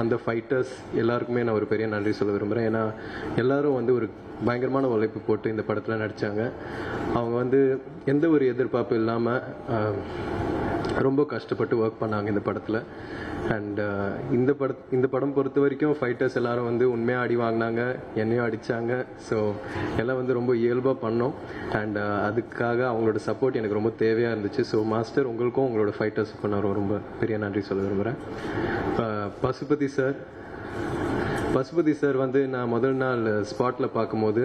அந்த ஃபைட்டர்ஸ் எல்லாருக்குமே நான் ஒரு பெரிய நன்றி சொல்ல விரும்புகிறேன். ஏன்னா எல்லாரும் வந்து ஒரு பயங்கரமான உழைப்பு போட்டு இந்த படத்தில் நடித்தாங்க. அவங்க வந்து எந்த ஒரு எதிர்பார்ப்பு இல்லாமல் ரொம்ப கஷ்டப்பட்டு ஒர்க் பண்ணாங்க இந்த படத்தில். அண்ட் இந்த படம் பொறுத்த வரைக்கும் ஃபைட்டர்ஸ் எல்லாரும் வந்து உண்மையாக அடி வாங்கினாங்க, என்னையும் அடித்தாங்க. ஸோ எல்லாம் வந்து ரொம்ப இயல்பாக பண்ணோம். அண்ட் அதுக்காக அவங்களோட சப்போர்ட் எனக்கு ரொம்ப தேவையாக இருந்துச்சு. ஸோ மாஸ்டர், உங்களுக்கும் உங்களோட ஃபைட்டர்ஸுக்கும் நான் ரொம்ப பெரிய நன்றி சொல்ல விரும்புகிறேன். பசுபதி சார் வந்து நான் முதல் நாள் ஸ்பாட்டில் பார்க்கும்போது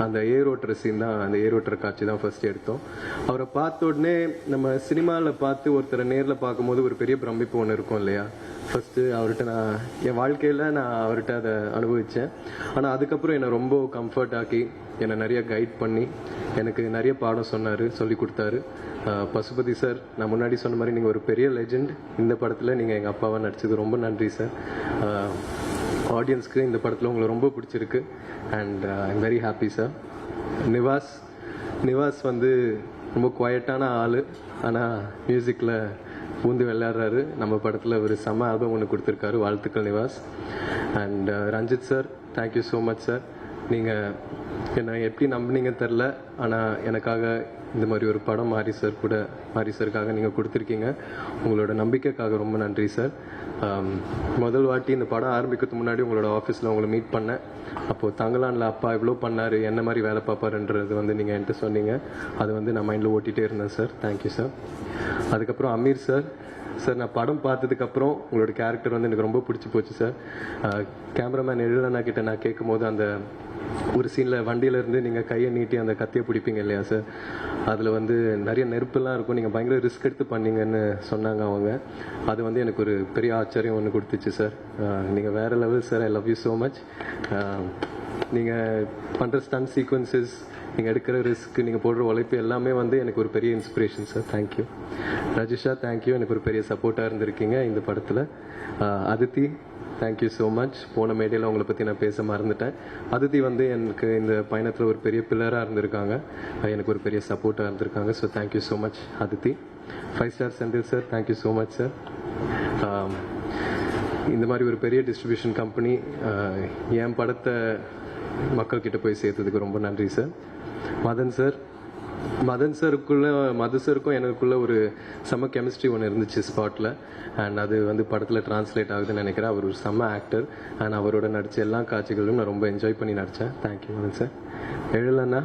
அந்த ஏரோட்டுற சீன் தான், அந்த ஏரோட்டுற காட்சி தான் ஃபர்ஸ்ட் எடுத்தோம். அவரை பார்த்த உடனே நம்ம சினிமாவில் பார்த்து ஒருத்தரை நேரில் பார்க்கும்போது ஒரு பெரிய பிரமிப்பு ஒன்று இருக்கும் இல்லையா. ஃபஸ்ட்டு அவர்கிட்ட நான் என் வாழ்க்கையில் நான் அவர்கிட்ட அதை அனுபவித்தேன். ஆனால் அதுக்கப்புறம் என்னை ரொம்ப கம்ஃபர்ட் ஆக்கி என்னை நிறைய கைட் பண்ணி எனக்கு நிறைய பாடம் சொன்னார், சொல்லி கொடுத்தாரு. பசுபதி சார், நான் முன்னாடி சொன்ன மாதிரி நீங்கள் ஒரு பெரிய லெஜெண்ட். இந்த படத்தில் நீங்கள் எங்கள் அப்பாவாக நடிச்சது ரொம்ப நன்றி சார். ஆடியன்ஸ்க்கு இந்த படத்தில் உங்களை ரொம்ப பிடிச்சிருக்கு. And I'm very happy sir. Nivas வந்து ரொம்ப குவாய்ட்டான ஆள், ஆனால் மியூசிக்கில் பூந்து விளையாடுறாரு. நம்ம படத்தில் ஒரு செம்ம ஆல்பம் ஒன்று கொடுத்துருக்காரு. வாழ்த்துக்கள் Nivas. And Ranjith sir, thank you so much sir. நீங்கள் என்னை எப்படி நம்பினீங்க தெரில, ஆனால் எனக்காக இந்த மாதிரி ஒரு படம் மாரி சாருக்காக நீங்கள் கொடுத்துருக்கீங்க. உங்களோட நம்பிக்கைக்காக ரொம்ப நன்றி சார். முதல் வாட்டி இந்த படம் ஆரம்பிக்கிறதுக்கு முன்னாடி உங்களோட ஆஃபீஸில் உங்களை மீட் பண்ணேன். அப்போது தங்கலானில் அப்பா இவ்வளோ பண்ணார், என்ன மாதிரி வேலை பார்ப்பாருன்றது வந்து நீங்கள் என்கிட்ட சொன்னீங்க. அது வந்து நான் மைண்டில் ஓட்டிகிட்டே இருந்தேன் சார். Thank you sir. அதுக்கப்புறம் அமீர் சார், நான் படம் பார்த்ததுக்கப்புறம் உங்களோட கேரக்டர் வந்து எனக்கு ரொம்ப பிடிச்சி போச்சு சார். கேமராமேன் எழிலண்ணா கிட்ட நான் கேட்கும் போது அந்த ஒரு சீனில் வண்டியிலேருந்து நீங்கள் கையை நீட்டி அந்த கத்தியை பிடிப்பீங்க இல்லையா சார், அதில் வந்து நிறைய நெருப்புலாம் இருக்கும், நீங்கள் பயங்கர ரிஸ்க் எடுத்து பண்ணீங்கன்னு சொன்னாங்க அவங்க. அது வந்து எனக்கு ஒரு பெரிய ஆச்சரியம் ஒன்று கொடுத்துச்சு சார். நீங்கள் வேறு level sir. I love you so much. நீங்கள் பண்ணுற ஸ்டன் சீக்வன்சஸ், நீங்கள் எடுக்கிற ரிஸ்க், நீங்கள் போடுற உழைப்பு எல்லாமே வந்து எனக்கு ஒரு பெரிய inspiration sir. Thank you. Rajisha, thank you. எனக்கு ஒரு பெரிய சப்போர்ட்டாக இருந்திருக்கீங்க இந்த படத்தில். Aditi, thank you so much. போன மேடையில் அவங்கள பற்றி நான் பேச மறந்துட்டேன். அதித்தி வந்து எனக்கு இந்த பயணத்தில் ஒரு பெரிய பில்லராக இருந்திருக்காங்க, எனக்கு ஒரு பெரிய சப்போர்ட்டாக இருந்திருக்காங்க. So thank you so much Aditi. 5 star Senthil sir, thank you so much sir. இந்த மாதிரி ஒரு பெரிய டிஸ்ட்ரிபியூஷன் கம்பெனி என் படத்தை மக்கள்கிட்ட போய் சேர்த்ததுக்கு ரொம்ப நன்றி சார். மதன் சாருக்கும் எனக்குள்ள ஒரு செம்ம கெமிஸ்ட்ரி ஒன்று இருந்துச்சு ஸ்பாட்டில். அண்ட் அது வந்து படத்தில் டிரான்ஸ்லேட் ஆகுதுன்னு நினைக்கிறேன். அவர் ஒரு செம்ம ஆக்டர். அண்ட் அவரோட நடித்த எல்லா காட்சிகளும் நான் ரொம்ப என்ஜாய் பண்ணி நடித்தேன். Thank you Madan sir. எழிலண்ணா,